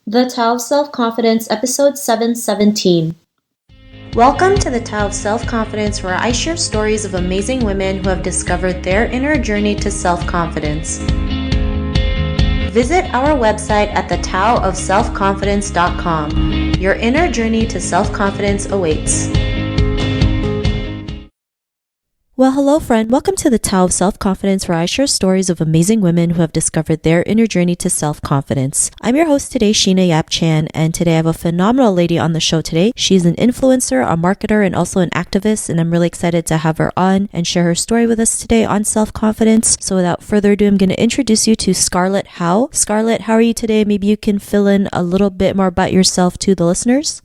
The Tao of Self-Confidence, Episode 717. Welcome to the Tao of Self-Confidence, where I share stories of amazing women who have discovered their inner journey to self-confidence. Visit our website at thetaoofselfconfidence.com. Your inner journey to self-confidence awaits. Well, hello friend. Welcome to the Tao of Self-Confidence, where I share stories of amazing women who have discovered their inner journey to self-confidence. I'm your host today, Sheena Yap Chan, and today I have a phenomenal lady on the show today. She's an influencer, a marketer, and also an activist, and I'm really excited to have her on and share her story with us today on self-confidence. So without further ado, I'm going to introduce you to Scarlett How. Scarlett, how are you today? Maybe you can fill in a little bit more about yourself to the listeners.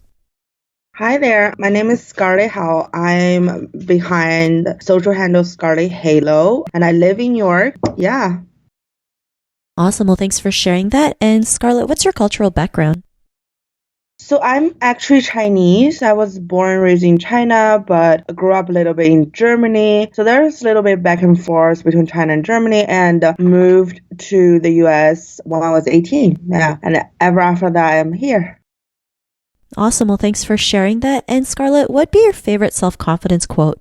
Hi there, my name is Scarlett How. I'm behind social handle Scarlett Halo, and I live in New York. Yeah. Awesome. Well, thanks for sharing that. And Scarlett, what's your cultural background? So I'm actually Chinese. I was born and raised in China, but I grew up a little bit in Germany. So there's a little bit back and forth between China and Germany, and moved to the US when I was 18. Yeah. And ever after that, I'm here. Awesome. Well, thanks for sharing that. And Scarlett, what'd be your favorite self-confidence quote?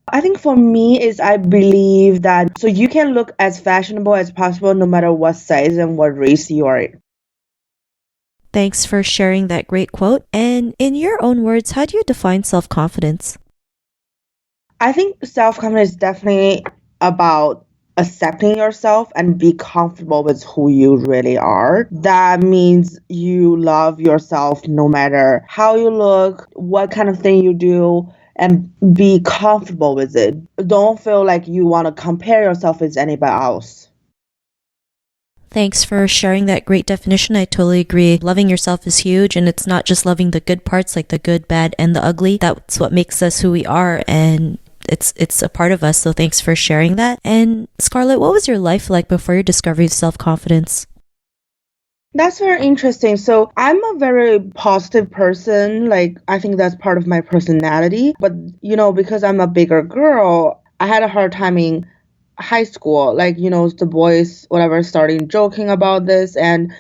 I think for me is I believe that so you can look as fashionable as possible no matter what size and what race you are in. Thanks for sharing that great quote. And in your own words, how do you define self-confidence? I think self-confidence is definitely about accepting yourself and be comfortable with who you really are. That means you love yourself no matter how you look, what kind of thing you do, and be comfortable with it. Don't feel like you want to compare yourself with anybody else. Thanks for sharing that great definition. I totally agree. Loving yourself is huge, and it's not just loving the good parts, like the good, bad, and the ugly. That's what makes us who we are, and it's a part of us. So thanks for sharing that. And Scarlett, what was your life like before your discovery of self-confidence? That's very interesting. So I'm a very positive person. Like, I think that's part of my personality. But, because I'm a bigger girl, I had a hard time in high school. Like, the boys, whatever, starting joking about this. And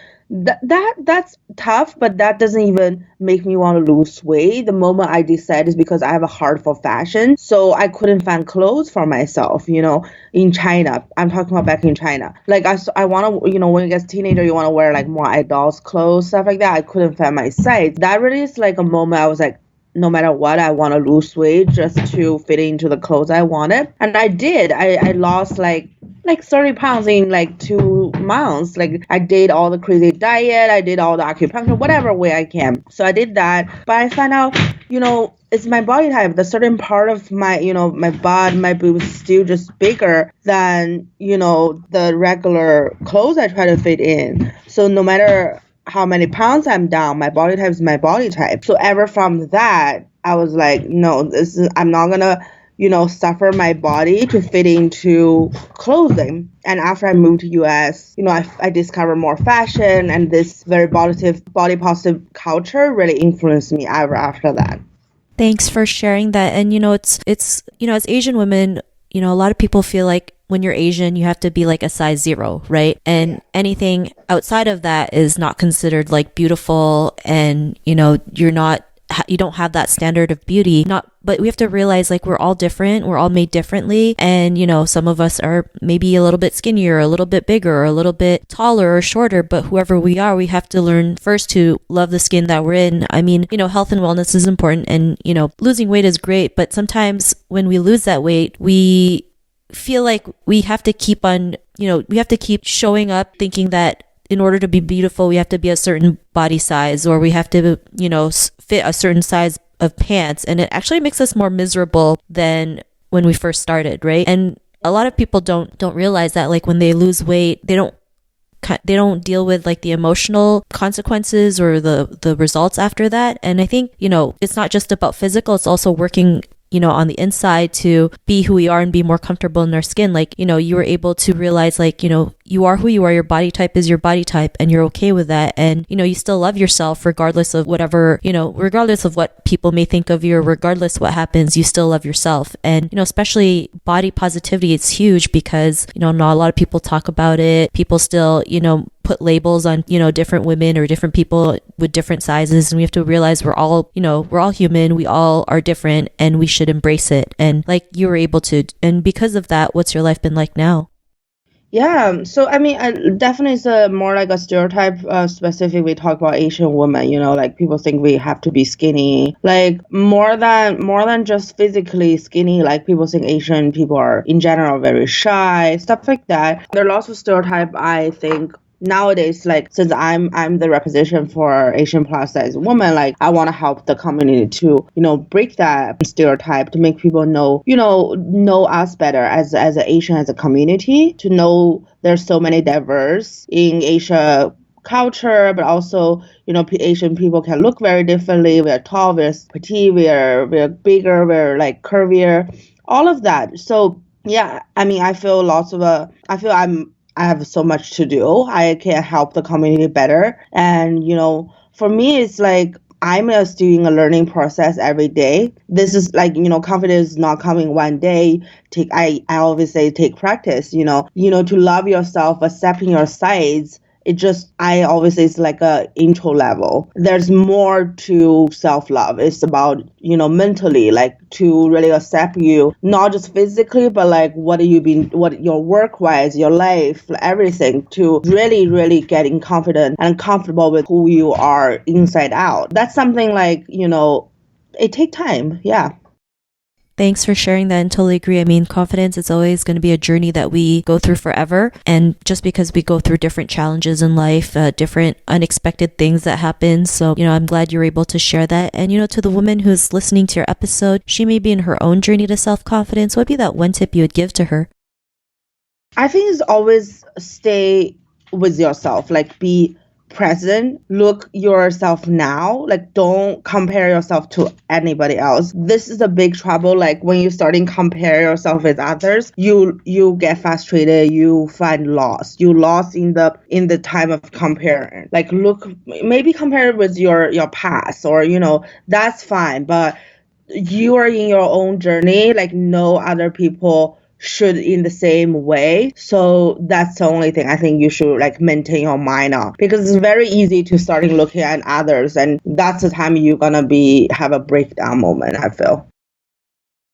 that's tough, but that doesn't even make me want to lose weight. The moment I decide is because I have a heart for fashion. So I couldn't find clothes for myself, in China. I'm talking about back in China. Like I want to, when you get teenager, you want to wear like more adults clothes, stuff like that. I couldn't find my size. That really is like a moment I was like, no matter what, I want to lose weight just to fit into the clothes I wanted. And I did. I lost like 30 pounds in like 2 months. Like I did all the crazy diet. I did all the acupuncture, whatever way I can. So I did that. But I found out, it's my body type. The certain part of my, my butt, my boobs is still just bigger than, the regular clothes I try to fit in. So no matter how many pounds I'm down, my body type is my body type. So ever from that, I was like, no, I'm not gonna, suffer my body to fit into clothing. And after I moved to US, I discovered more fashion, and this very body positive culture really influenced me ever after that. Thanks for sharing that. And it's as Asian women, a lot of people feel like when you're Asian, you have to be like a size 0, right? And anything outside of that is not considered like beautiful, and you don't have that standard of beauty. But we have to realize like we're all different, we're all made differently, and some of us are maybe a little bit skinnier, a little bit bigger, or a little bit taller or shorter, but whoever we are, we have to learn first to love the skin that we're in. I mean, health and wellness is important, and losing weight is great, but sometimes when we lose that weight, we feel like we have to keep on, we have to keep showing up thinking that in order to be beautiful, we have to be a certain body size, or we have to, fit a certain size of pants. And it actually makes us more miserable than when we first started, right? And a lot of people don't realize that, like when they lose weight, they don't deal with like the emotional consequences or the results after that. And I think, it's not just about physical, it's also working on the inside to be who we are and be more comfortable in our skin. Like, you were able to realize, like, you are who you are, your body type is your body type, and you're okay with that. And, you still love yourself regardless of whatever, regardless of what people may think of you, or regardless what happens, you still love yourself. And, especially body positivity, it's huge because, not a lot of people talk about it. People still, put labels on, different women or different people with different sizes. And we have to realize we're all human. We all are different and we should embrace it. And like you were able to, and because of that, what's your life been like now? Yeah, so I mean, definitely it's more like a stereotype. Specific, we talk about Asian women. Like people think we have to be skinny, like more than just physically skinny. Like people think Asian people are in general very shy, stuff like that. There are lots of stereotype. I think nowadays, like since I'm the representation for Asian plus size woman, like I want to help the community to break that stereotype, to make people know us better as an Asian, as a community, to know there's so many diverse in Asia culture, but also Asian people can look very differently. We are tall, we're petite, we're bigger, we're like curvier, all of that. So yeah, I mean, I feel I have so much to do. I can help the community better. And, for me, it's like I'm just doing a learning process every day. This is like, confidence is not coming one day. I always say take practice, to love yourself, accepting your size. I always say it's like a intro level. There's more to self-love. It's about, mentally, like to really accept you, not just physically, but like what your work-wise, your life, everything, to really, really getting confident and comfortable with who you are inside out. That's something like, it takes time. Yeah. Thanks for sharing that, and totally agree. I mean, confidence is always going to be a journey that we go through forever. And just because we go through different challenges in life, different unexpected things that happen. So, I'm glad you're able to share that. And, to the woman who's listening to your episode, she may be in her own journey to self-confidence. What would be that one tip you would give to her? I think it's always stay with yourself, like be present, look yourself now, like don't compare yourself to anybody else. This is a big trouble. Like when you starting compare yourself with others, you get frustrated, you find lost, you lost in the time of comparing. Like look, maybe compare with your past, or that's fine, but you are in your own journey, like no other people should in the same way. So that's the only thing I think you should like maintain your mind on, because it's very easy to starting looking at others, and that's the time you're gonna have a breakdown moment, I feel.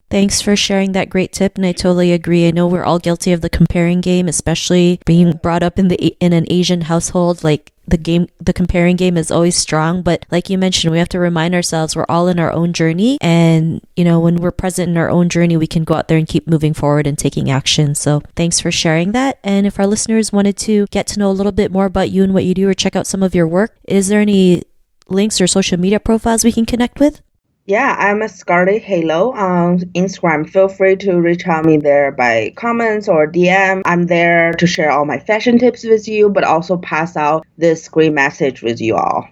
Thanks for sharing that great tip, and I totally agree. I know we're all guilty of the comparing game, especially being brought up in an Asian household. Like the comparing game is always strong, but like you mentioned, we have to remind ourselves we're all in our own journey, and when we're present in our own journey, we can go out there and keep moving forward and taking action. So thanks for sharing that. And if our listeners wanted to get to know a little bit more about you and what you do, or check out some of your work, is there any links or social media profiles we can connect with? Yeah, I'm a Scarlett Halo on Instagram. Feel free to reach out me there by comments or DM. I'm there to share all my fashion tips with you, but also pass out this great message with you all.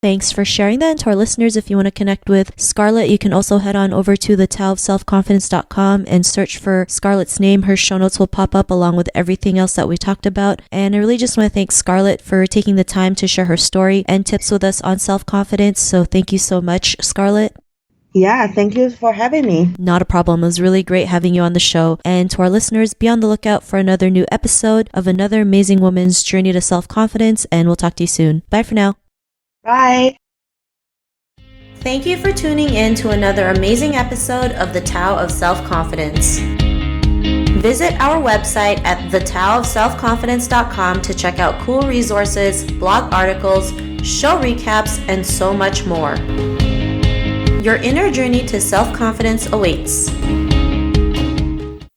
Thanks for sharing that. And to our listeners, if you want to connect with Scarlett, you can also head on over to thetaoofselfconfidence.com and search for Scarlett's name. Her show notes will pop up along with everything else that we talked about. And I really just want to thank Scarlett for taking the time to share her story and tips with us on self-confidence. So thank you so much, Scarlett. Yeah, thank you for having me. Not a problem. It was really great having you on the show. And to our listeners, be on the lookout for another new episode of another amazing woman's journey to self-confidence. And we'll talk to you soon. Bye for now. Bye. Thank you for tuning in to another amazing episode of The Tao of Self-Confidence. Visit our website at thetaoofselfconfidence.com to check out cool resources, blog articles, show recaps, and so much more. Your inner journey to self-confidence awaits.